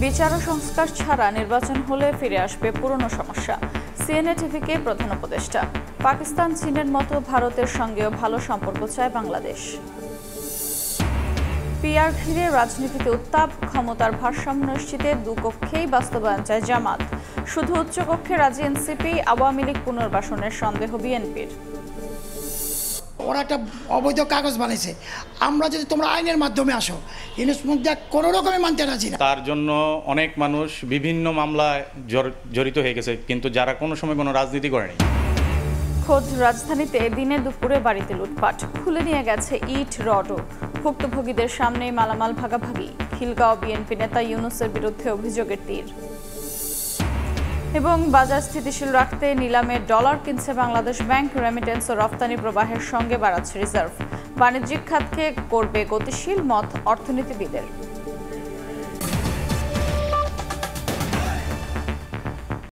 বিচার ও সংস্কার ছাড়া নির্বাচন হলে ফিরে আসবে পুরনো সমস্যা। সিএনএ টিভিকে প্রধান উপদেষ্টা। পাকিস্তান চীনের মতো ভারতের সঙ্গেও ভালো সম্পর্ক চায় বাংলাদেশ। পিআর ঘিরে রাজনীতিতে উত্তাপ, ক্ষমতার ভারসাম্য নিশ্চিতে দুপক্ষেই বাস্তবায়ন চায় জামাত। শুধু উচ্চকক্ষে রাজি এনসিপি, আওয়ামী লীগ পুনর্বাসনের সন্দেহ বিএনপির। ওরা একটা অবৈধ কাগজ বানিয়েছে, আমরা যদি তোমরা আইনের মাধ্যমে আসো, ইউনুস কোনো রকমে মানতে রাজি না। তার জন্য অনেক মানুষ বিভিন্ন মামলায় জড়িত হয়ে গেছে, কিন্তু যারা কোনো সময় কোনো রাজনীতি করেনি। খোদ রাজধানীতে দিনে দুপুরে বাড়িতে লুটপাট, খুলে নিয়ে গেছে ইট রডও। ভুক্তভোগীদের সামনে মালামাল ভাগাভাগি। খিলগাঁও বিএনপি নেতা ইউনুসের বিরুদ্ধে অভিযোগের তীর। এবং বাজার স্থিতিশীল রাখতে নিলামে ডলার কিনছে বাংলাদেশ ব্যাংক। রেমিটেন্স ও রফতানি প্রবাহের সঙ্গে বাড়াচ্ছে রিজার্ভ। বাণিজ্যিক খাতকে করবে গতিশীল, মত অর্থনীতিবিদের।